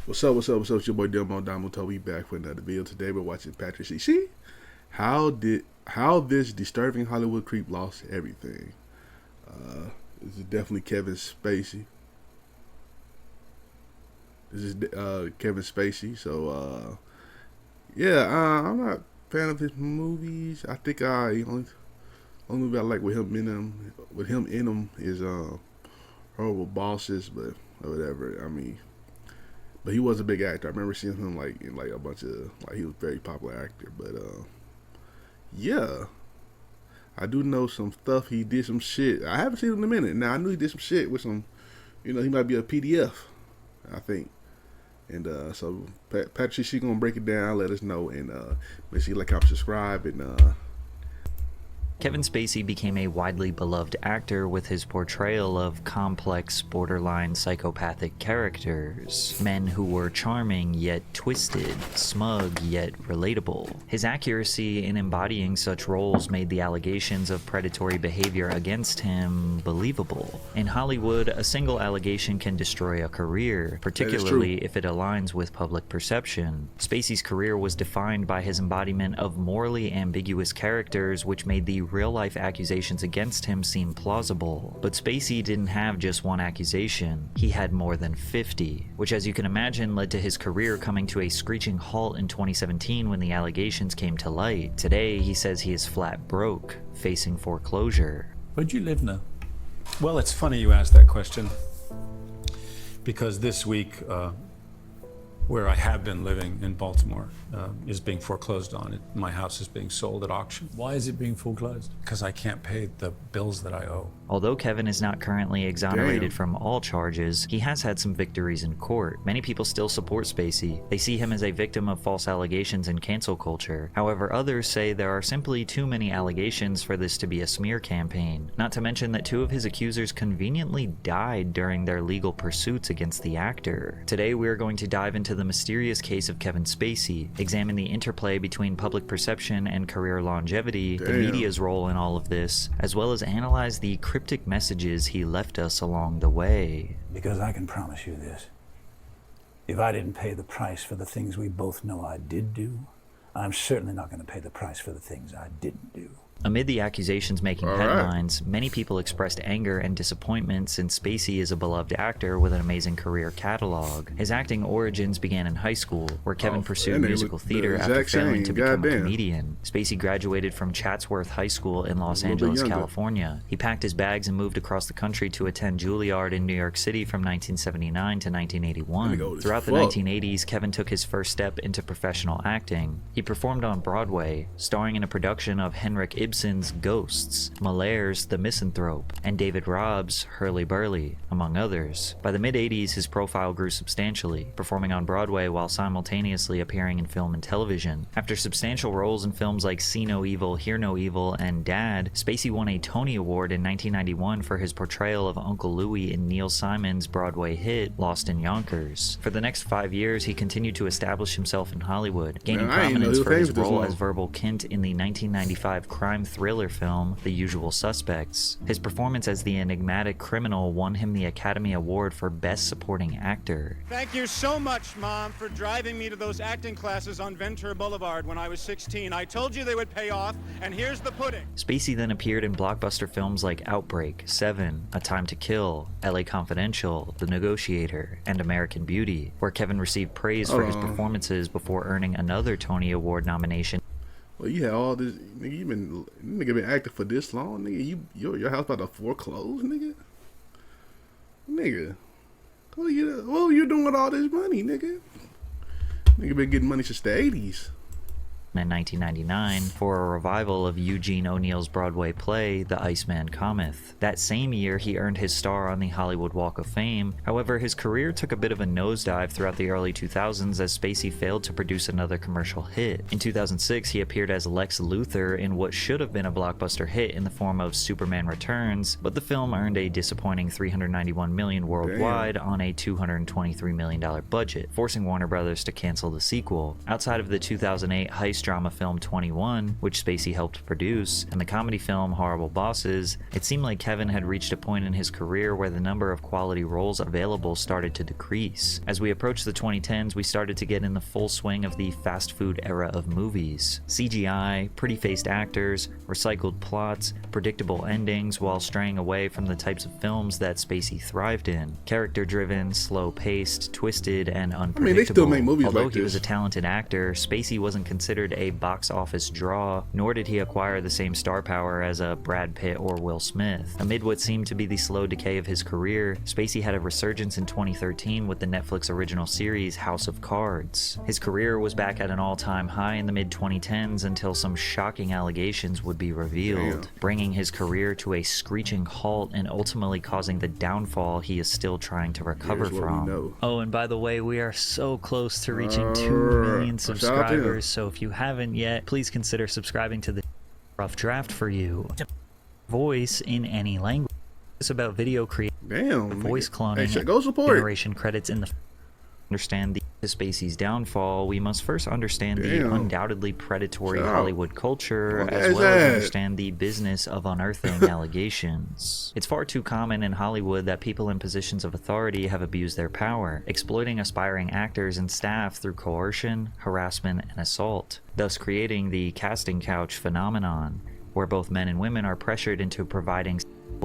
What's up? What's up? What's up? It's your boy Domuto. We back for another video. Today we're watching Patrick. See how this disturbing Hollywood creep lost everything. This is definitely Kevin Spacey. This is Kevin Spacey. So yeah, I'm not a fan of his movies. I think only movie I like with him in them is Horrible Bosses, but whatever. I mean. But he was a big actor. I remember seeing him like in like a bunch of he was a very popular actor. But yeah, I do know some stuff. He did some shit. I haven't seen him in a minute. Now I knew he did some shit with some, he might be a PDF, I think. And so Patrick, she gonna break it down, let us know, and make sure you like, comment, subscribe, and Kevin Spacey became a widely beloved actor with his portrayal of complex, borderline psychopathic characters. Men who were charming yet twisted, smug yet relatable. His accuracy in embodying such roles made the allegations of predatory behavior against him believable. In Hollywood, a single allegation can destroy a career, particularly if it aligns with public perception. Spacey's career was defined by his embodiment of morally ambiguous characters, which made the real-life accusations against him seem plausible. But Spacey didn't have just one accusation, he had more than 50, which, as you can imagine, led to his career coming to a screeching halt in 2017 when the allegations came to light. Today, he says he is flat broke, facing foreclosure. Where do you live now? Well, it's funny you asked that question, because this week, where I have been living in Baltimore, is being foreclosed on. My house is being sold at auction. Why is it being foreclosed? Because I can't pay the bills that I owe. Although Kevin is not currently exonerated from all charges, he has had some victories in court. Many people still support Spacey. They see him as a victim of false allegations and cancel culture. However, others say there are simply too many allegations for this to be a smear campaign. Not to mention that two of his accusers conveniently died during their legal pursuits against the actor. Today we are going to dive into the mysterious case of Kevin Spacey, examine the interplay between public perception and career longevity, the media's role in all of this, as well as analyze the cryptic messages he left us along the way. Because I can promise you this. If I didn't pay the price for the things we both know I did do, I'm certainly not going to pay the price for the things I didn't do. Amid the accusations making headlines, many people expressed anger and disappointment since Spacey is a beloved actor with an amazing career catalog. His acting origins began in high school, where Kevin pursued musical theater after failing to become a comedian. Spacey graduated from Chatsworth High School in Los Angeles, California. He packed his bags and moved across the country to attend Juilliard in New York City from 1979 to 1981. Throughout the 1980s, Kevin took his first step into professional acting. He performed on Broadway, starring in a production of Henrik Ibsen's Ghosts, Malaire's The Misanthrope, and David Robb's Hurly Burly, among others. By the mid-80s, his profile grew substantially, performing on Broadway while simultaneously appearing in film and television. After substantial roles in films like See No Evil, Hear No Evil, and Dad, Spacey won a Tony Award in 1991 for his portrayal of Uncle Louie in Neil Simon's Broadway hit, Lost in Yonkers. For the next 5 years, he continued to establish himself in Hollywood, gaining prominence for his role as Verbal Kint in the 1995 crime thriller film The Usual Suspects. His performance as the enigmatic criminal won him the Academy Award for Best Supporting Actor. Thank you so much, Mom, for driving me to those acting classes on Ventura Boulevard when I was 16. I told you they would pay off, and here's the pudding. Spacey then appeared in blockbuster films like Outbreak, Seven, A Time to Kill, LA Confidential, The Negotiator, and American Beauty, where Kevin received praise for his performances before earning another Tony Award nomination. Well, you had all this, nigga. Nigga been acting for this long, nigga. Your house about to foreclose, nigga. Nigga, what are you doing with all this money, nigga? Nigga been getting money since the '80s. In 1999 for a revival of Eugene O'Neill's Broadway play, The Iceman Cometh. That same year, he earned his star on the Hollywood Walk of Fame. However, his career took a bit of a nosedive throughout the early 2000s as Spacey failed to produce another commercial hit. In 2006, he appeared as Lex Luthor in what should have been a blockbuster hit in the form of Superman Returns, but the film earned a disappointing $391 million worldwide on a $223 million budget, forcing Warner Brothers to cancel the sequel. Outside of the 2008 heist space drama film 21, which Spacey helped produce, and the comedy film Horrible Bosses, it seemed like Kevin had reached a point in his career where the number of quality roles available started to decrease. As we approached the 2010s, we started to get in the full swing of the fast food era of movies. CGI, pretty-faced actors, recycled plots, predictable endings, while straying away from the types of films that Spacey thrived in. Character-driven, slow-paced, twisted, and unpredictable. I mean, they still make movies Although like he was this. a talented actor, Spacey wasn't considered a box office draw, nor did he acquire the same star power as a Brad Pitt or Will Smith. Amid what seemed to be the slow decay of his career, Spacey had a resurgence in 2013 with the Netflix original series House of Cards. His career was back at an all-time high in the mid-2010s until some shocking allegations would be revealed, bringing his career to a screeching halt and ultimately causing the downfall he is still trying to recover Here's what we from. know. Oh, and by the way, we are so close to reaching 2 million Shout out to him. subscribers, so if you haven't yet, please consider subscribing to the Rough Draft for you. Voice in any language. It's about video creation, Damn. voice cloning, Hey, go support. generation credits in the understand the Spacey's downfall, we must first understand the Damn. undoubtedly predatory Shout out. Hollywood culture, Okay, as well as Zach. understand the business of unearthing allegations. It's far too common in Hollywood that people in positions of authority have abused their power, exploiting aspiring actors and staff through coercion, harassment, and assault, thus creating the casting couch phenomenon, where both men and women are pressured into providing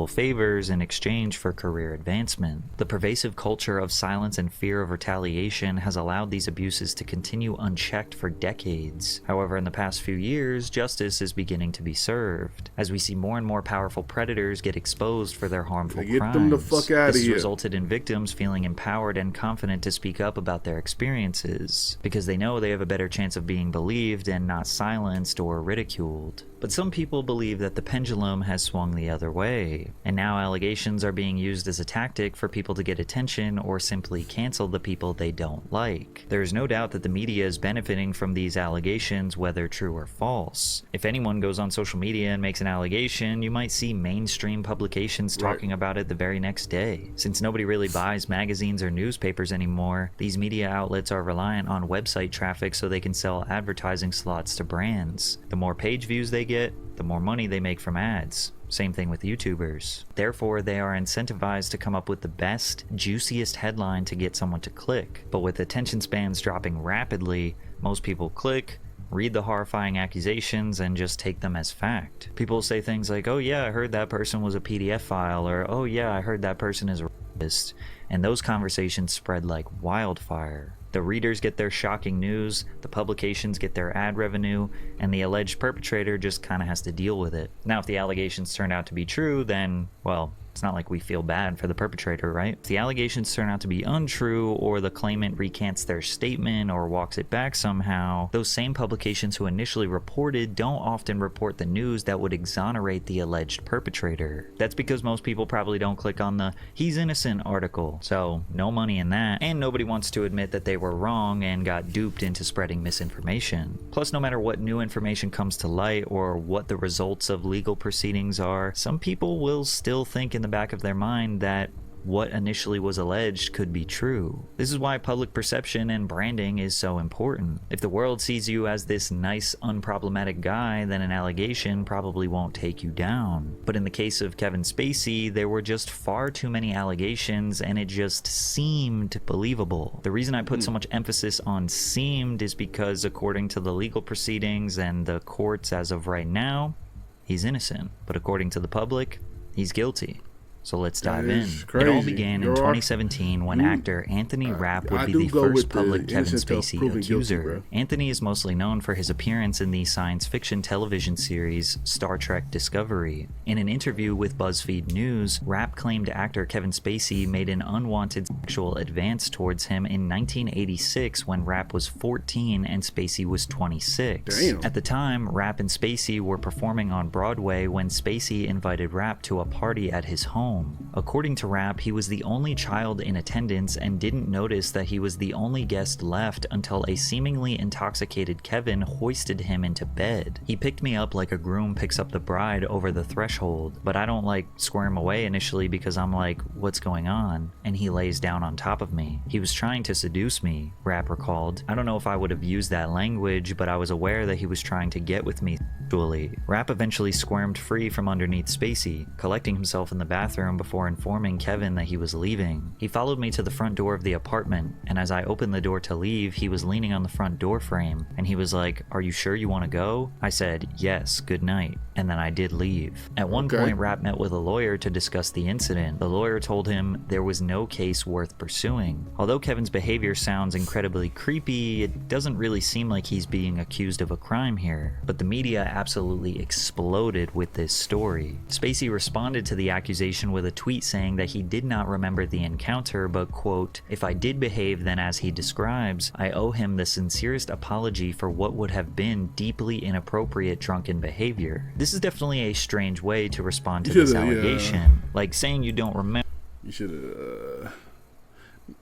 favors in exchange for career advancement. The pervasive culture of silence and fear of retaliation has allowed these abuses to continue unchecked for decades. However, in the past few years, justice is beginning to be served, as we see more and more powerful predators get exposed for their harmful Get crimes. them the fuck outta This has here. resulted in victims feeling empowered and confident to speak up about their experiences, because they know they have a better chance of being believed and not silenced or ridiculed. But some people believe that the pendulum has swung the other way, and now allegations are being used as a tactic for people to get attention or simply cancel the people they don't like. There is no doubt that the media is benefiting from these allegations, whether true or false. If anyone goes on social media and makes an allegation, you might see mainstream publications talking about it the very next day. Since nobody really buys magazines or newspapers anymore, these media outlets are reliant on website traffic so they can sell advertising slots to brands. The more page views they get, the more money they make from ads. Same thing with YouTubers. Therefore, they are incentivized to come up with the best, juiciest headline to get someone to click. But with attention spans dropping rapidly, most people click, read the horrifying accusations, and just take them as fact. People say things like, oh yeah, I heard that person was a PDF file, or oh yeah, I heard that person is a rapist. And those conversations spread like wildfire. The readers get their shocking news, the publications get their ad revenue, and the alleged perpetrator just kind of has to deal with it. Now, if the allegations turn out to be true, then, well, it's not like we feel bad for the perpetrator, right? If the allegations turn out to be untrue, or the claimant recants their statement or walks it back somehow, those same publications who initially reported don't often report the news that would exonerate the alleged perpetrator. That's because most people probably don't click on the "he's innocent" article, so no money in that, and nobody wants to admit that they were wrong and got duped into spreading misinformation. Plus, no matter what new information comes to light or what the results of legal proceedings are, some people will still think in the back of their mind that what initially was alleged could be true. This is why public perception and branding is so important. If the world sees you as this nice, unproblematic guy, then an allegation probably won't take you down. But in the case of Kevin Spacey, there were just far too many allegations and it just seemed believable. The reason I put so much emphasis on seemed is because according to the legal proceedings and the courts as of right now, he's innocent. But according to the public, he's guilty. So let's dive in. It all began in 2017 when actor Anthony Rapp would be the first public Kevin Spacey accuser. Anthony is mostly known for his appearance in the science fiction television series Star Trek Discovery. In an interview with BuzzFeed News, Rapp claimed actor Kevin Spacey made an unwanted sexual advance towards him in 1986 when Rapp was 14 and Spacey was 26. Damn. At the time, Rapp and Spacey were performing on Broadway when Spacey invited Rapp to a party at his home. home. According to Rapp, he was the only child in attendance and didn't notice that he was the only guest left until a seemingly intoxicated Kevin hoisted him into bed. He picked me up like a groom picks up the bride over the threshold, but I don't like squirm away initially because I'm like, what's going on? And he lays down on top of me. He was trying to seduce me, Rapp recalled. I don't know if I would have used that language, but I was aware that he was trying to get with me sexually. Rapp eventually squirmed free from underneath Spacey, collecting himself in the bathroom before informing Kevin that he was leaving. He followed me to the front door of the apartment, and as I opened the door to leave, he was leaning on the front door frame, and he was like, "Are you sure you want to go?" I said, "Yes, good night," and then I did leave. At one point, Rapp met with a lawyer to discuss the incident. The lawyer told him there was no case worth pursuing. Although Kevin's behavior sounds incredibly creepy, it doesn't really seem like he's being accused of a crime here. But the media absolutely exploded with this story. Spacey responded to the accusation with a tweet saying that he did not remember the encounter, but quote, "If I did behave then as he describes, I owe him the sincerest apology for what would have been deeply inappropriate drunken behavior." This is definitely a strange way to respond to this allegation. Like saying you don't remember. You should have,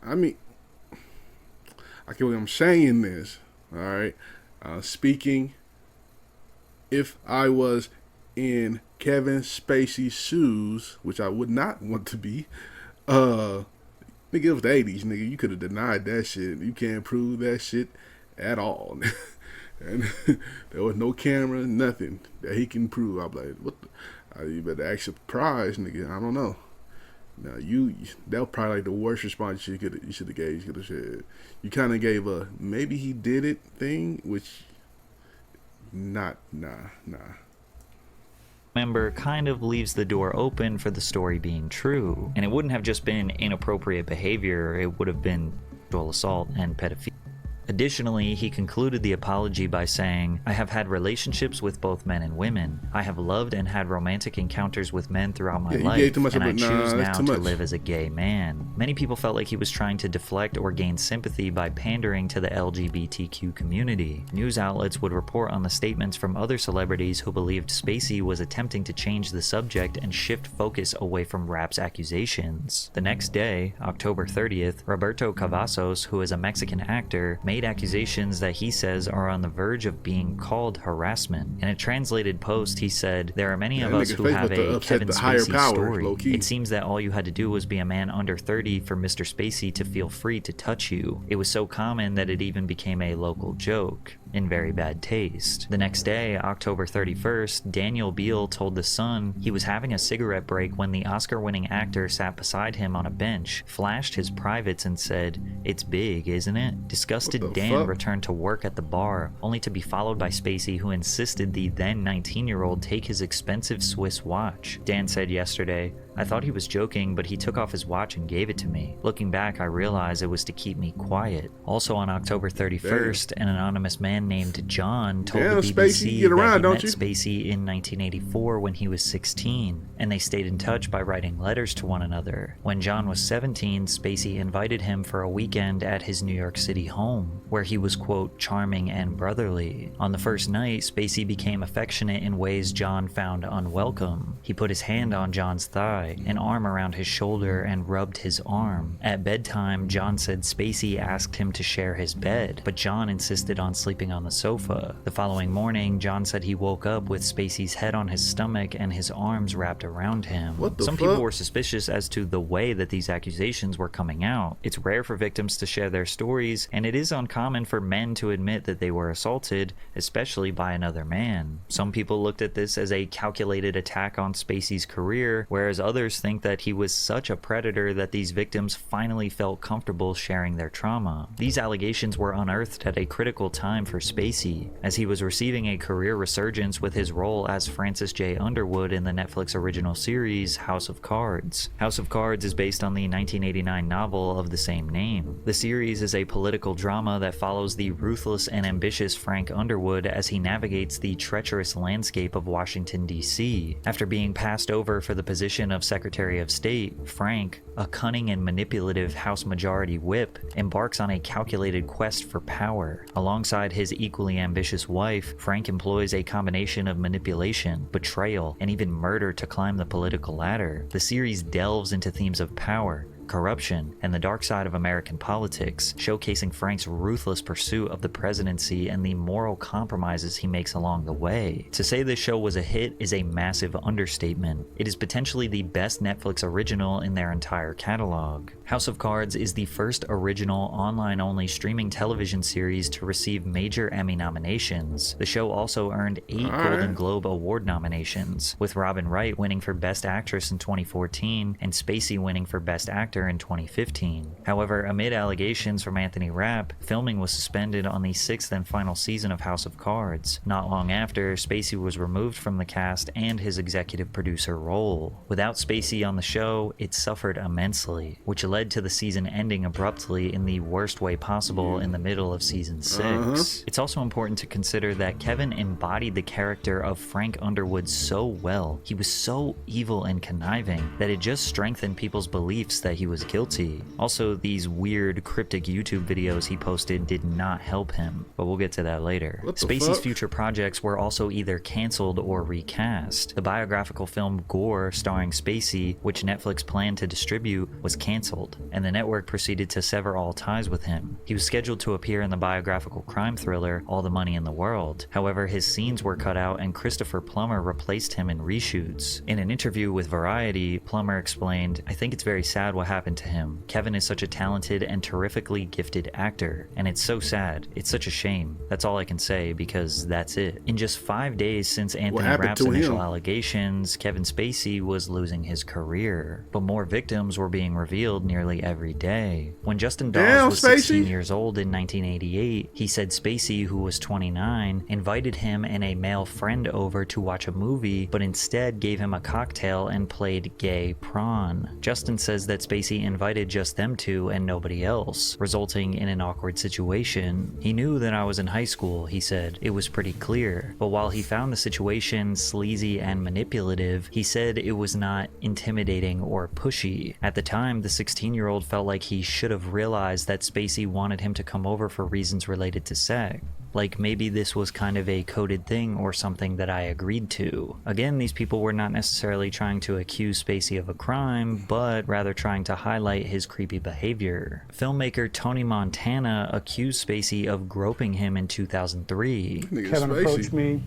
I mean, I'm saying this, alright, speaking, if I was in Kevin Spacey's shoes, which I would not want to be, nigga, it was the 80s, nigga, you could have denied that shit. You can't prove that shit at all. And there was no camera, nothing that he can prove. I'm like, what the, you better act surprised, nigga, I don't know. Now that was probably like the worst response you should have gave. You could have said, you kind of gave a maybe he did it thing, which nah. Member kind of leaves the door open for the story being true, and it wouldn't have just been inappropriate behavior, it would have been sexual assault and pedophilia. Additionally, he concluded the apology by saying, "I have had relationships with both men and women. I have loved and had romantic encounters with men throughout my life, and I choose now to live as a gay man." Many people felt like he was trying to deflect or gain sympathy by pandering to the LGBTQ community. News outlets would report on the statements from other celebrities who believed Spacey was attempting to change the subject and shift focus away from Rapp's accusations. The next day, October 30th, Roberto Cavazos, who is a Mexican actor, made accusations that he says are on the verge of being called harassment. In a translated post, he said, "There are many of us who have a Kevin Spacey story. It seems that all you had to do was be a man under 30 for Mr. Spacey to feel free to touch you. It was so common that it even became a local joke. In very bad taste." The next day, October 31st, Daniel Beal told The Sun he was having a cigarette break when the Oscar-winning actor sat beside him on a bench, flashed his privates and said, "It's big, isn't it?" Disgusted, Dan returned to work at the bar, only to be followed by Spacey, who insisted the then 19-year-old take his expensive Swiss watch. Dan said yesterday, "I thought he was joking, but he took off his watch and gave it to me. Looking back, I realized it was to keep me quiet." Also on October 31st, an anonymous man named John told the BBC that he met Spacey in 1984 when he was 16, and they stayed in touch by writing letters to one another. When John was 17, Spacey invited him for a weekend at his New York City home, where he was, quote, "charming and brotherly." On the first night, Spacey became affectionate in ways John found unwelcome. He put his hand on John's thigh, an arm around his shoulder, and rubbed his arm. At bedtime, John said Spacey asked him to share his bed, but John insisted on sleeping on the sofa. The following morning, John said he woke up with Spacey's head on his stomach and his arms wrapped around him. Some people were suspicious as to the way that these accusations were coming out. It's rare for victims to share their stories, and it is uncommon for men to admit that they were assaulted, especially by another man. Some people looked at this as a calculated attack on Spacey's career, whereas others think that he was such a predator that these victims finally felt comfortable sharing their trauma. These allegations were unearthed at a critical time for Spacey, as he was receiving a career resurgence with his role as Francis J. Underwood in the Netflix original series House of Cards. House of Cards is based on the 1989 novel of the same name. The series is a political drama that follows the ruthless and ambitious Frank Underwood as he navigates the treacherous landscape of Washington, D.C. After being passed over for the position of of Secretary of State, Frank, a cunning and manipulative House Majority Whip, embarks on a calculated quest for power. Alongside his equally ambitious wife, Frank employs a combination of manipulation, betrayal, and even murder to climb the political ladder. The series delves into themes of power, corruption, and the dark side of American politics, showcasing Frank's ruthless pursuit of the presidency and the moral compromises he makes along the way. To say this show was a hit is a massive understatement. It is potentially the best Netflix original in their entire catalog. House of Cards is the first original online-only streaming television series to receive major Emmy nominations. The show also earned 8 Golden Globe Award nominations, with Robin Wright winning for Best Actress in 2014 and Spacey winning for Best Actor in 2015. However, amid allegations from Anthony Rapp, filming was suspended on the 6th and final season of House of Cards. Not long after, Spacey was removed from the cast and his executive producer role. Without Spacey on the show, it suffered immensely, which led to the season ending abruptly in the worst way possible in the middle of season 6. It's also important to consider that Kevin embodied the character of Frank Underwood so well. He was so evil and conniving that it just strengthened people's beliefs that he was guilty. Also, these weird, cryptic YouTube videos he posted did not help him, but we'll get to that later. Spacey's future projects were also either cancelled or recast. The biographical film Gore, starring Spacey, which Netflix planned to distribute, was cancelled, and the network proceeded to sever all ties with him. He was scheduled to appear in the biographical crime thriller All the Money in the World. However, his scenes were cut out and Christopher Plummer replaced him in reshoots. In an interview with Variety, Plummer explained, "I think it's very sad what happened to him. Kevin is such a talented and terrifically gifted actor, and it's so sad. It's such a shame. That's all I can say, because that's it." In just 5 days since Anthony Rapp's initial allegations, Kevin Spacey was losing his career. But more victims were being revealed nearly every day. When Justin Dawes was 16 years old in 1988, he said Spacey, who was 29, invited him and a male friend over to watch a movie, but instead gave him a cocktail and played gay prawn. Justin says that Spacey invited just them two and nobody else, resulting in an awkward situation. "He knew that I was in high school," he said. "It was pretty clear. But while he found the situation sleazy and manipulative, he said it was not intimidating or pushy. At the time, the 16-year-old felt like he should have realized that Spacey wanted him to come over for reasons related to sex. Like maybe this was kind of a coded thing or something that I agreed to." Again, these people were not necessarily trying to accuse Spacey of a crime, but rather trying to highlight his creepy behavior. Filmmaker Tony Montana accused Spacey of groping him in 2003. Kevin approached me.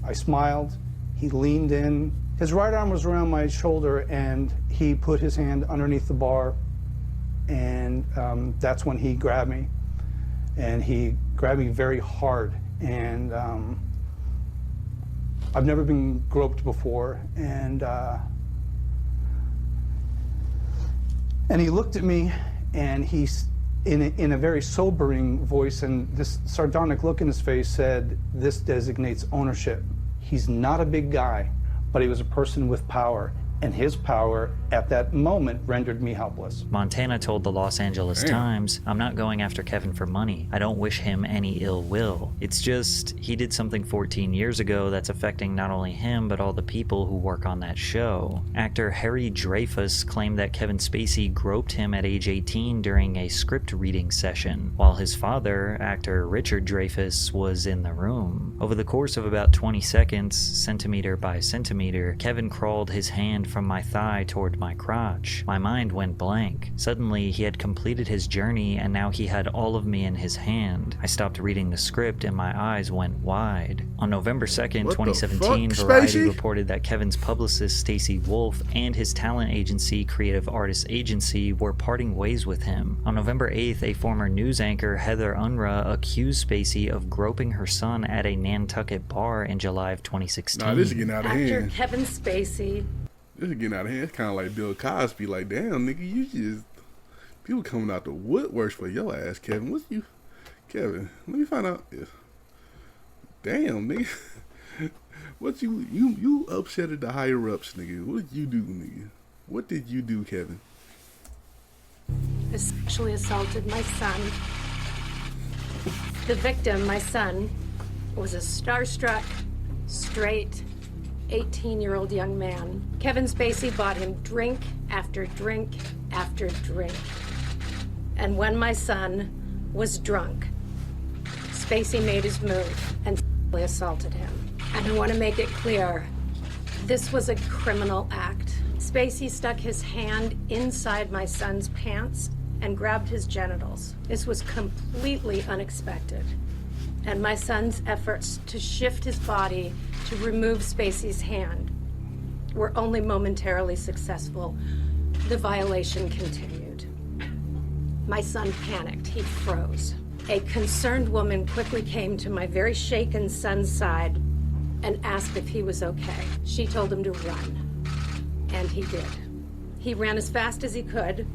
I smiled. He leaned in. His right arm was around my shoulder, and he put his hand underneath the bar, and that's when he grabbed me. And he grabbed me very hard, and I've never been groped before, and he looked at me, and he's in a very sobering voice, and this sardonic look in his face said, "This designates ownership." He's not a big guy, but he was a person with power, and his power at that moment rendered me helpless. Montana told the Los Angeles Times, "I'm not going after Kevin for money. I don't wish him any ill will. It's just, he did something 14 years ago that's affecting not only him, but all the people who work on that show." Actor Harry Dreyfuss claimed that Kevin Spacey groped him at age 18 during a script reading session, while his father, actor Richard Dreyfuss, was in the room. Over the course of about 20 seconds, centimeter by centimeter, Kevin crawled his hand from my thigh toward my crotch. My mind went blank. Suddenly, he had completed his journey, and now he had all of me in his hand. I stopped reading the script, and my eyes went wide. On November 2nd, 2017, Variety reported that Kevin's publicist Stacey Wolf and his talent agency, Creative Artists Agency, were parting ways with him. On November 8th, a former news anchor, Heather Unruh, accused Spacey of groping her son at a Nantucket bar in July of 2016. Nah, this is getting out of hand. Actor Kevin Spacey. This is getting out of hand. It's kind of like Bill Cosby. Like, damn, nigga, you just... People coming out the woodworks for your ass, Kevin. What's you... Kevin, let me find out. Damn, nigga. What you upset at the higher-ups, nigga. What did you do, nigga? What did you do, Kevin? I sexually assaulted my son. The victim, my son, was a starstruck, straight, 18-year-old young man. Kevin Spacey bought him drink after drink after drink. And when my son was drunk, Spacey made his move and sexually assaulted him. And I want to make it clear, this was a criminal act. Spacey stuck his hand inside my son's pants and grabbed his genitals. This was completely unexpected. And my son's efforts to shift his body to remove Spacey's hand were only momentarily successful. The violation continued. My son panicked. He froze. A concerned woman quickly came to my very shaken son's side and asked if he was okay. She told him to run, and he did. He ran as fast as he could,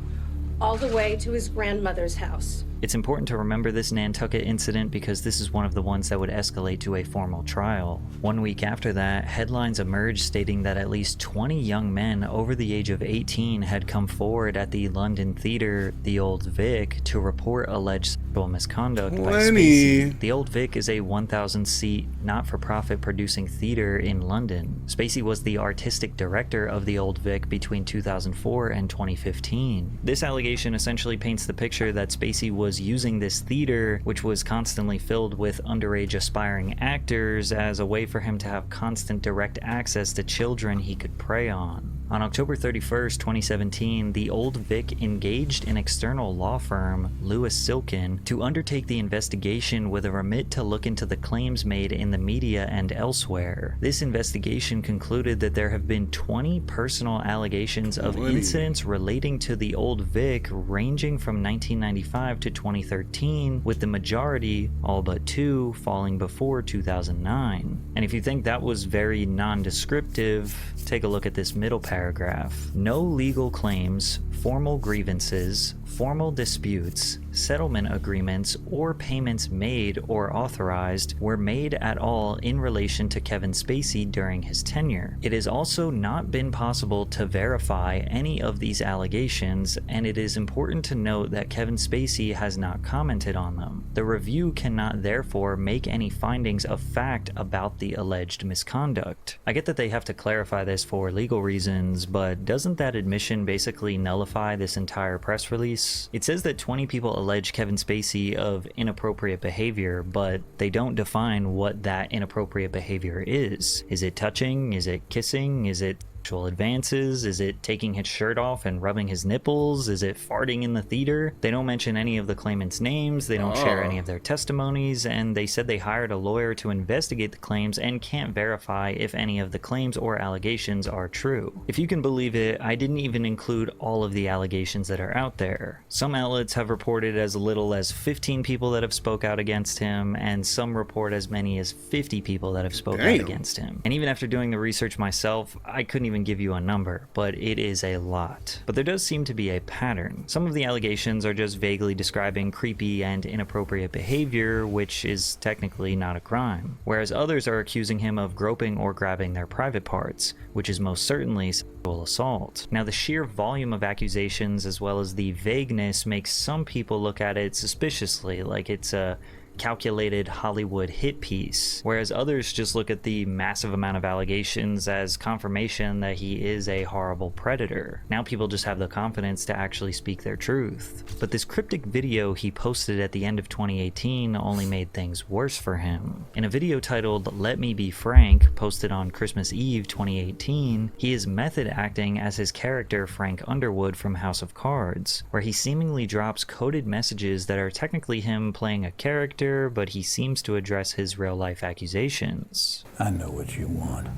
all the way to his grandmother's house. It's important to remember this Nantucket incident because this is one of the ones that would escalate to a formal trial. 1 week after that, headlines emerged stating that at least 20 young men over the age of 18 had come forward at the London theater, the Old Vic, to report alleged sexual misconduct by Spacey. The Old Vic is a 1,000-seat, not-for-profit producing theater in London. Spacey was the artistic director of the Old Vic between 2004 and 2015. This allegation essentially paints the picture that Spacey was using this theater, which was constantly filled with underage aspiring actors, as a way for him to have constant direct access to children he could prey on. On October 31st, 2017, the Old Vic engaged an external law firm, Lewis Silkin, to undertake the investigation with a remit to look into the claims made in the media and elsewhere. This investigation concluded that there have been 20 personal allegations of incidents relating to the Old Vic ranging from 1995 to 2013, with the majority, all but 2, falling before 2009. And if you think that was very non-descriptive, take a look at this middle paragraph. No legal claims, formal grievances, formal disputes, settlement agreements, or payments made or authorized were made at all in relation to Kevin Spacey during his tenure. It has also not been possible to verify any of these allegations, and it is important to note that Kevin Spacey has not commented on them. The review cannot therefore make any findings of fact about the alleged misconduct. I get that they have to clarify this for legal reasons, but doesn't that admission basically nullify this entire press release? It says that 20 people allege Kevin Spacey of inappropriate behavior, but they don't define what that inappropriate behavior is. Is it touching? Is it kissing? Is it sexual advances? Is it taking his shirt off and rubbing his nipples? Is it farting in the theater? They don't mention any of the claimants' names, they don't share any of their testimonies, and they said they hired a lawyer to investigate the claims and can't verify if any of the claims or allegations are true. If you can believe it, I didn't even include all of the allegations that are out there. Some outlets have reported as little as 15 people that have spoke out against him, and some report as many as 50 people that have spoke out against him. And even after doing the research myself, I couldn't even give you a number, but it is a lot. But there does seem to be a pattern. Some of the allegations are just vaguely describing creepy and inappropriate behavior, which is technically not a crime, whereas others are accusing him of groping or grabbing their private parts, which is most certainly sexual assault. Now, the sheer volume of accusations as well as the vagueness makes some people look at it suspiciously, like it's a calculated Hollywood hit piece, whereas others just look at the massive amount of allegations as confirmation that he is a horrible predator. Now people just have the confidence to actually speak their truth. But this cryptic video he posted at the end of 2018 only made things worse for him. In a video titled "Let Me Be Frank," posted on Christmas Eve 2018, he is method acting as his character Frank Underwood from House of Cards, where he seemingly drops coded messages that are technically him playing a character, but he seems to address his real-life accusations. I know what you want.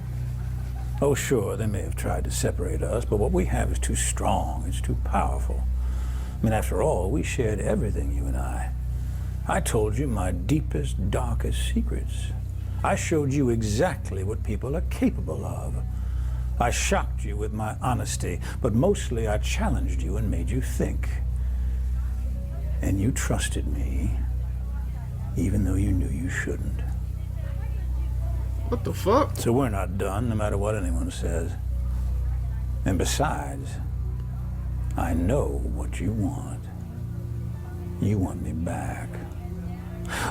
Oh, sure, they may have tried to separate us, but what we have is too strong, it's too powerful. I mean, after all, we shared everything, you and I. I told you my deepest, darkest secrets. I showed you exactly what people are capable of. I shocked you with my honesty, but mostly I challenged you and made you think. And you trusted me, even though you knew you shouldn't. What the fuck? So we're not done, no matter what anyone says. And besides, I know what you want. You want me back.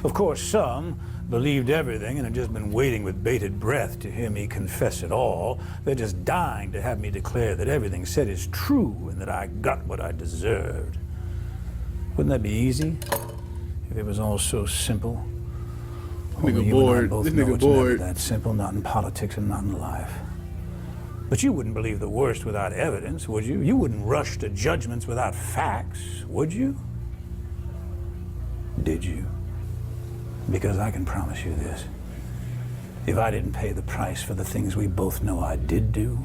Of course, some, believed everything and had just been waiting with bated breath to hear me confess it all. They're just dying to have me declare that everything said is true and that I got what I deserved. Wouldn't that be easy? If it was all so simple. Nigga bored. This nigga bored. That simple, not in politics and not in life. But you wouldn't believe the worst without evidence, would you? You wouldn't rush to judgments without facts, would you? Did you? Because I can promise you this. If I didn't pay the price for the things we both know I did do,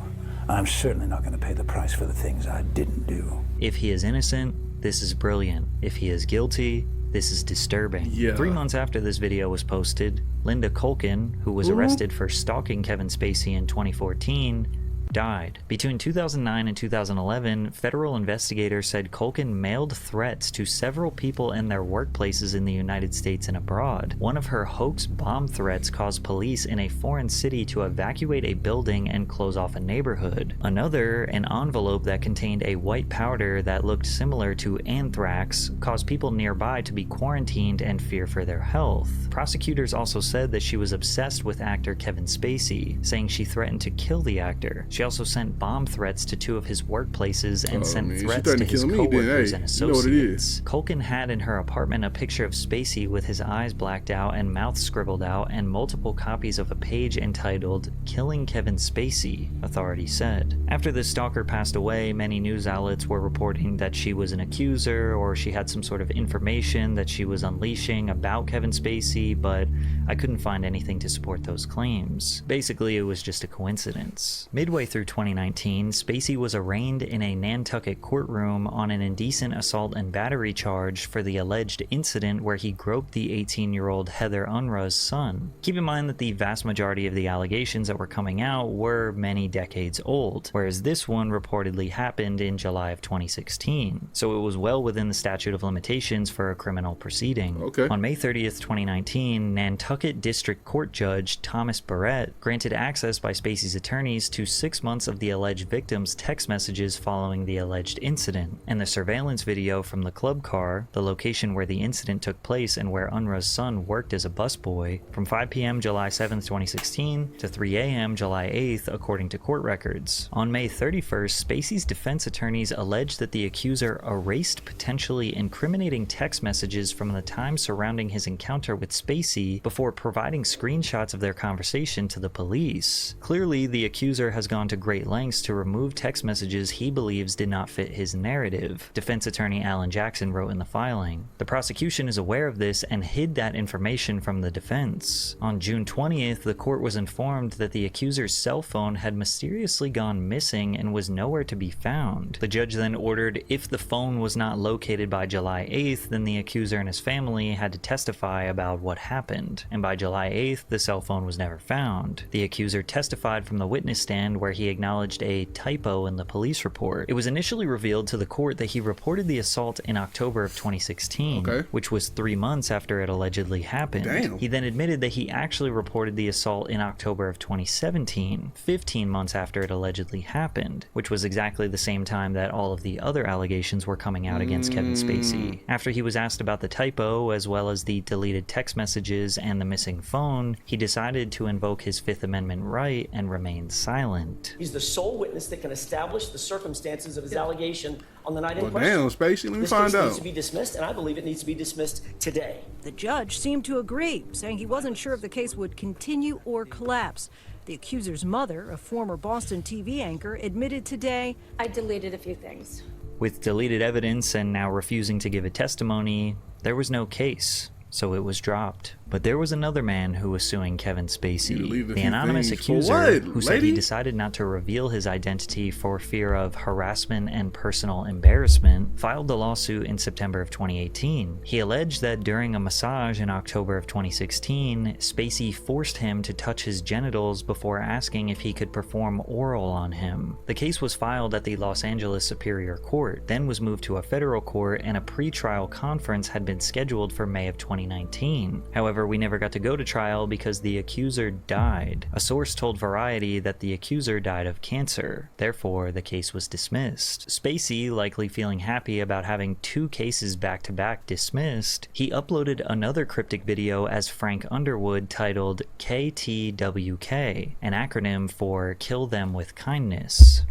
I'm certainly not going to pay the price for the things I didn't do. If he is innocent, this is brilliant. If he is guilty, this is disturbing. Yeah. 3 months after this video was posted, Linda Culkin, who was arrested for stalking Kevin Spacey in 2014, died. Between 2009 and 2011, federal investigators said Culkin mailed threats to several people in their workplaces in the United States and abroad. One of her hoax bomb threats caused police in a foreign city to evacuate a building and close off a neighborhood. Another, an envelope that contained a white powder that looked similar to anthrax, caused people nearby to be quarantined and fear for their health. Prosecutors also said that she was obsessed with actor Kevin Spacey, saying she threatened to kill the actor. She also sent bomb threats to 2 of his workplaces and sent threats to his coworkers and associates. Culkin had in her apartment a picture of Spacey with his eyes blacked out and mouth scribbled out, and multiple copies of a page entitled "Killing Kevin Spacey," authorities said. After the stalker passed away, many news outlets were reporting that she was an accuser or she had some sort of information that she was unleashing about Kevin Spacey, but I couldn't find anything to support those claims. Basically, it was just a coincidence. Midway through 2019, Spacey was arraigned in a Nantucket courtroom on an indecent assault and battery charge for the alleged incident where he groped the 18-year-old Heather Unruh's son. Keep in mind that the vast majority of the allegations that were coming out were many decades old, whereas this one reportedly happened in July of 2016, so it was well within the statute of limitations for a criminal proceeding. Okay. On May 30th, 2019, Nantucket District Court Judge Thomas Barrett granted access by Spacey's attorneys to 6 months of the alleged victim's text messages following the alleged incident, and the surveillance video from the club car, the location where the incident took place and where Unruh's son worked as a busboy, from 5 p.m. July 7, 2016 to 3 a.m. July 8th, according to court records. On May 31st, Spacey's defense attorneys alleged that the accuser erased potentially incriminating text messages from the time surrounding his encounter with Spacey before providing screenshots of their conversation to the police. Clearly, the accuser has gone to great lengths to remove text messages he believes did not fit his narrative, defense attorney Alan Jackson wrote in the filing. The prosecution is aware of this and hid that information from the defense. On June 20th, the court was informed that the accuser's cell phone had mysteriously gone missing and was nowhere to be found. The judge then ordered if the phone was not located by July 8th, then the accuser and his family had to testify about what happened, and by July 8th, the cell phone was never found. The accuser testified from the witness stand where he acknowledged a typo in the police report. It was initially revealed to the court that he reported the assault in October of 2016, which was 3 months after it allegedly happened. Damn. He then admitted that he actually reported the assault in October of 2017, 15 months after it allegedly happened, which was exactly the same time that all of the other allegations were coming out against Kevin Spacey. After he was asked about the typo, as well as the deleted text messages and the missing phone, he decided to invoke his Fifth Amendment right and remain silent. He's the sole witness that can establish the circumstances of his allegation on the night in Well, question. damn, Spacey, let me This find case out. needs to be dismissed, and I believe it needs to be dismissed today. The judge seemed to agree, saying he wasn't sure if the case would continue or collapse. The accuser's mother, a former Boston TV anchor, admitted today, I deleted a few things. With deleted evidence and now refusing to give a testimony, there was no case, so it was dropped. But there was another man who was suing Kevin Spacey. The anonymous accuser, who said he decided not to reveal his identity for fear of harassment and personal embarrassment, filed the lawsuit in September of 2018. He alleged that during a massage in October of 2016, Spacey forced him to touch his genitals before asking if he could perform oral on him. The case was filed at the Los Angeles Superior Court, then was moved to a federal court, and a pre-trial conference had been scheduled for May of 2019. However, However, we never got to go to trial because the accuser died. A source told Variety that the accuser died of cancer. Therefore, the case was dismissed. Spacey, likely feeling happy about having 2 cases back-to-back dismissed, he uploaded another cryptic video as Frank Underwood titled KTWK, an acronym for Kill Them with Kindness.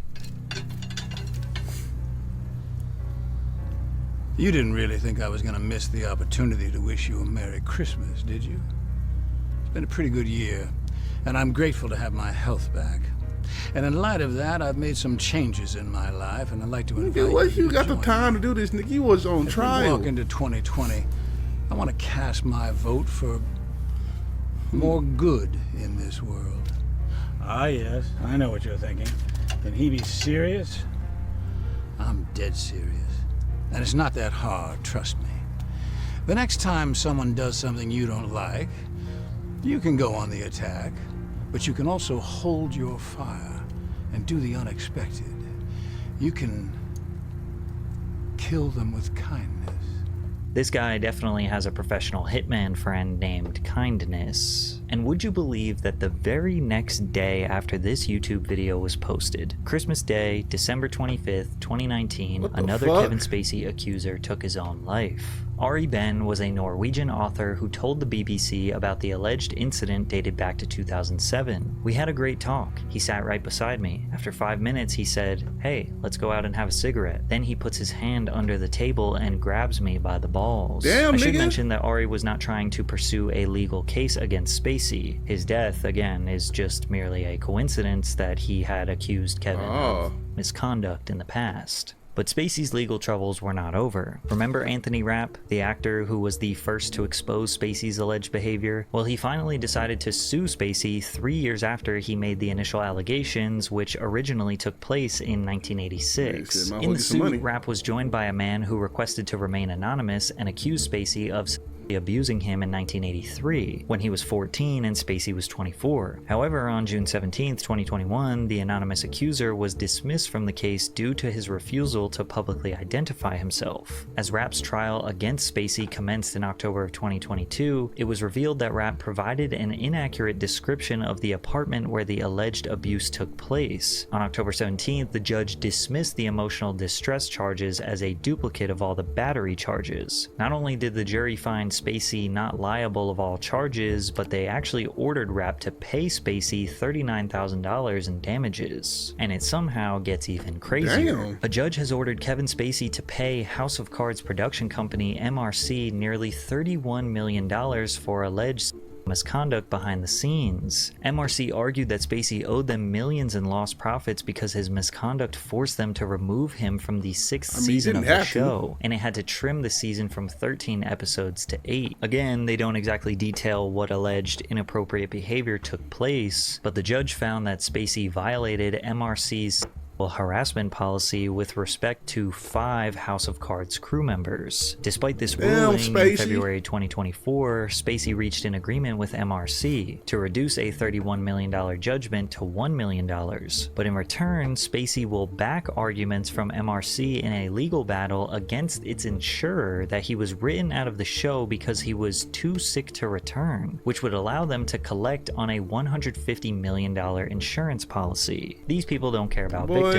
You didn't really think I was going to miss the opportunity to wish you a Merry Christmas, did you? It's been a pretty good year, and I'm grateful to have my health back. And in light of that, I've made some changes in my life, and I'd like to invite you. What you got the time to do this, nigga? You was on trial. As we walk into 2020, I want to cast my vote for more good in this world. Ah, yes, I know what you're thinking. Can he be serious? I'm dead serious. And it's not that hard, trust me. The next time someone does something you don't like, you can go on the attack, but you can also hold your fire and do the unexpected. You can kill them with kindness. This guy definitely has a professional hitman friend named Kindness. And would you believe that the very next day after this YouTube video was posted, Christmas Day, December 25th, 2019, another Kevin Spacey accuser took his own life. Ari Ben was a Norwegian author who told the BBC about the alleged incident dated back to 2007. We had a great talk. He sat right beside me. After 5 minutes, he said, "Hey, let's go out and have a cigarette." Then he puts his hand under the table and grabs me by the balls. Damn, I should nigga. mention that Ari was not trying to pursue a legal case against Spacey. His death, again, is just merely a coincidence that he had accused Kevin of misconduct in the past. But Spacey's legal troubles were not over. Remember Anthony Rapp, the actor who was the first to expose Spacey's alleged behavior? Well, he finally decided to sue Spacey 3 years after he made the initial allegations, which originally took place in 1986. In the suit, Rapp was joined by a man who requested to remain anonymous and accused Spacey of abusing him in 1983 when he was 14 and Spacey was 24. However, on June 17, 2021, the anonymous accuser was dismissed from the case due to his refusal to publicly identify himself. As Rapp's trial against Spacey commenced in October of 2022, it was revealed that Rapp provided an inaccurate description of the apartment where the alleged abuse took place. On October 17th, the judge dismissed the emotional distress charges as a duplicate of all the battery charges. Not only did the jury find Spacey not liable of all charges, but they actually ordered Rapp to pay Spacey $39,000 in damages. And it somehow gets even crazier. Damn. A judge has ordered Kevin Spacey to pay House of Cards production company MRC nearly $31 million for alleged misconduct behind the scenes. MRC argued that Spacey owed them millions in lost profits because his misconduct forced them to remove him from the 6th season of the show, and it had to trim the season from 13 episodes to 8. Again, they don't exactly detail what alleged inappropriate behavior took place, but the judge found that Spacey violated MRC's harassment policy with respect to 5 House of Cards crew members. Despite this ruling, in February 2024, Spacey reached an agreement with MRC to reduce a $31 million judgment to $1 million. But in return, Spacey will back arguments from MRC in a legal battle against its insurer that he was written out of the show because he was too sick to return, which would allow them to collect on a $150 million insurance policy. These people don't care about victims.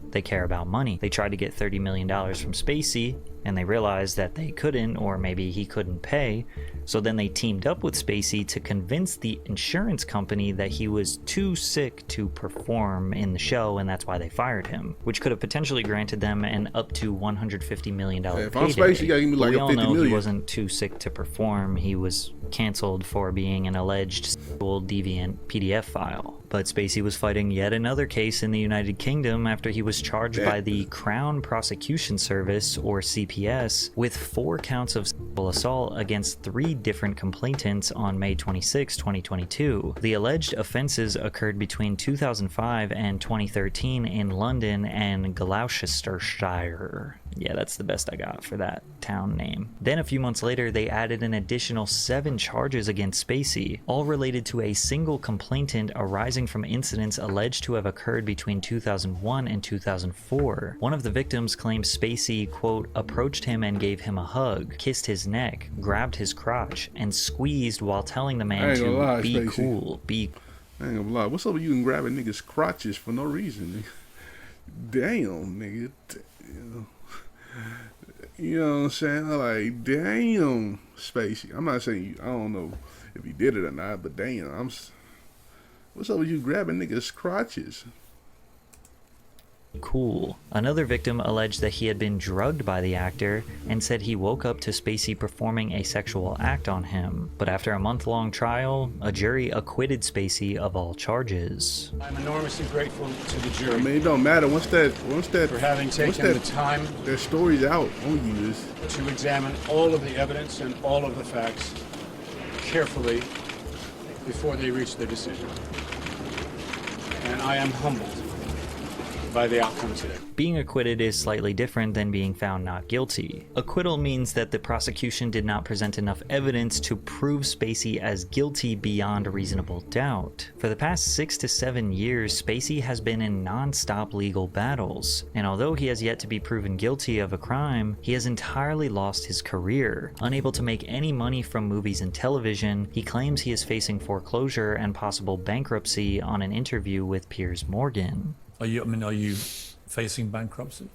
They care about money. They tried to get $30 million from Spacey, and they realized that they couldn't, or maybe he couldn't pay, so then they teamed up with Spacey to convince the insurance company that he was too sick to perform in the show, and that's why they fired him, which could have potentially granted them an up to $150 million payday. If I'm Spacey, you gotta give me like we a all 50 know million. he wasn't too sick to perform. He was canceled for being an alleged sexual deviant PDF file. But Spacey was fighting yet another case in the United Kingdom after he was charged by the Crown Prosecution Service, or CPS, with 4 counts of sexual assault against 3 different complainants on May 26, 2022. The alleged offenses occurred between 2005 and 2013 in London and Gloucestershire. Yeah, that's the best I got for that town name. Then a few months later, they added an additional 7 charges against Spacey, all related to a single complainant arising from incidents alleged to have occurred between 2001 and 2004. One of the victims claimed Spacey, quote, approached him and gave him a hug, kissed his neck, grabbed his crotch, and squeezed while telling the man to lie, be Spacey. cool, be I ain't gonna lie. What's up with you and grabbing niggas' crotches for no reason? Damn, nigga. You know what I'm saying? Like, damn, Spacey. I'm not saying you, I don't know if he did it or not, but damn, what's up with you grabbing niggas' crotches? cool. Another victim alleged that he had been drugged by the actor and said he woke up to Spacey performing a sexual act on him. But after a month-long trial, a jury acquitted Spacey of all charges. I'm enormously grateful to the jury. I mean, it don't matter once that for having taken the time their story's out on you is to examine all of the evidence and all of the facts carefully before they reach their decision. And I am humbled by the outcome today. Being acquitted is slightly different than being found not guilty. Acquittal means that the prosecution did not present enough evidence to prove Spacey as guilty beyond a reasonable doubt. For the past 6 to 7 years, Spacey has been in non-stop legal battles, and although he has yet to be proven guilty of a crime, he has entirely lost his career. Unable to make any money from movies and television, he claims he is facing foreclosure and possible bankruptcy on an interview with Piers Morgan. Are you facing bankruptcy?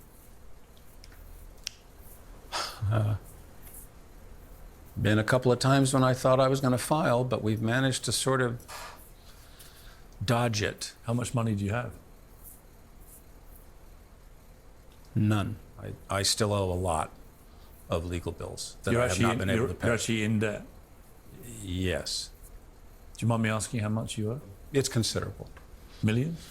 Been a couple of times when I thought I was going to file, but we've managed to sort of dodge it. How much money do you have? None. I still owe a lot of legal bills that I have not been able to pay. You're actually in debt? Yes. Do you mind me asking how much you owe? It's considerable. Millions?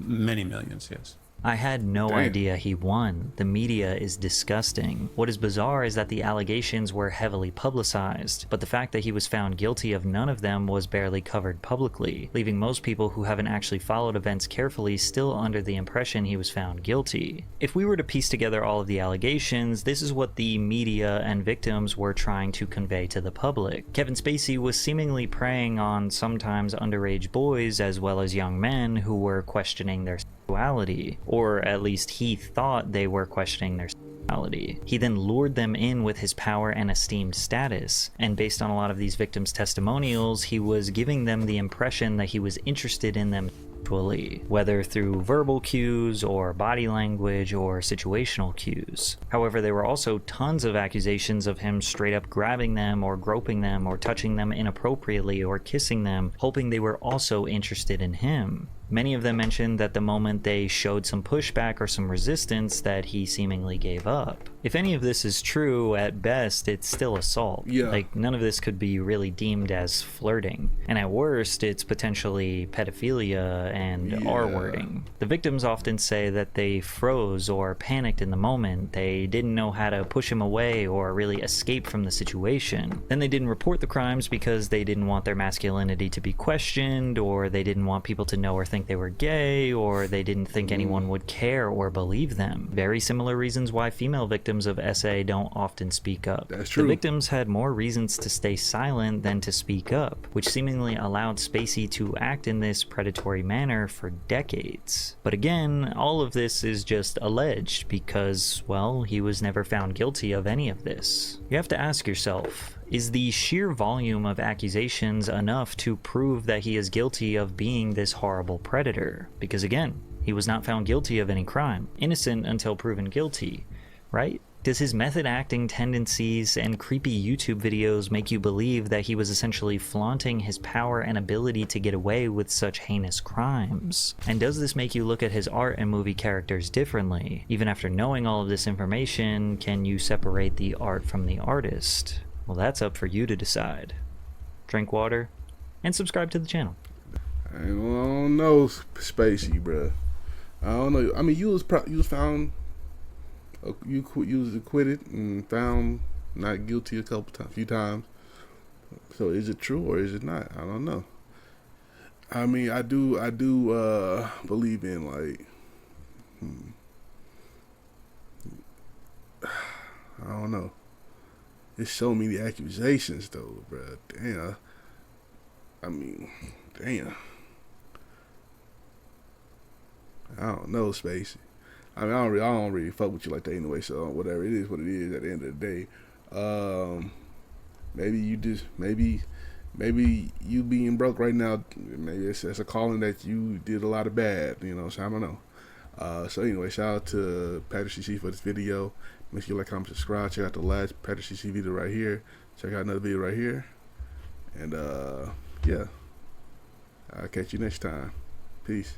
Many millions, yes. I had no idea he won. The media is disgusting. What is bizarre is that the allegations were heavily publicized, but the fact that he was found guilty of none of them was barely covered publicly, leaving most people who haven't actually followed events carefully still under the impression he was found guilty. If we were to piece together all of the allegations, this is what the media and victims were trying to convey to the public. Kevin Spacey was seemingly preying on sometimes underage boys as well as young men who were questioning their sexuality, or at least he thought they were questioning their sexuality. He then lured them in with his power and esteemed status, and based on a lot of these victims' testimonials, he was giving them the impression that he was interested in them sexually, whether through verbal cues or body language or situational cues. However, there were also tons of accusations of him straight up grabbing them or groping them or touching them inappropriately or kissing them, hoping they were also interested in him. Many of them mentioned that the moment they showed some pushback or some resistance that he seemingly gave up. If any of this is true, at best, it's still assault. Yeah. Like, none of this could be really deemed as flirting. And at worst, it's potentially pedophilia and R-wording. The victims often say that they froze or panicked in the moment. They didn't know how to push him away or really escape from the situation. Then they didn't report the crimes because they didn't want their masculinity to be questioned, or they didn't want people to know or think they were gay, or they didn't think anyone would care or believe them. Very similar reasons why female victims of SA don't often speak up. That's true. The victims had more reasons to stay silent than to speak up, which seemingly allowed Spacey to act in this predatory manner for decades. But again, all of this is just alleged because, well, he was never found guilty of any of this. You have to ask yourself, is the sheer volume of accusations enough to prove that he is guilty of being this horrible predator? Because again, he was not found guilty of any crime. Innocent until proven guilty, right? Does his method acting tendencies and creepy YouTube videos make you believe that he was essentially flaunting his power and ability to get away with such heinous crimes? And does this make you look at his art and movie characters differently? Even after knowing all of this information, can you separate the art from the artist? Well, that's up for you to decide. Drink water and subscribe to the channel. I don't know, Spacey, bruh. I don't know. I mean, you was found, you was acquitted and found not guilty a few times. So is it true or is it not? I don't know. I mean, I do believe in, like, I don't know. There's so many accusations though, bro. Damn. I mean, damn. I don't know, Spacey. I mean, I don't really fuck with you like that anyway. So whatever, it is what it is. At the end of the day, maybe you being broke right now, maybe it's a calling that you did a lot of bad. You know, so I don't know. So anyway, shout out to Patrick CC for this video. Make sure you like, comment, subscribe. Check out the last Patrick CC video right here. Check out another video right here. And yeah, I'll catch you next time. Peace.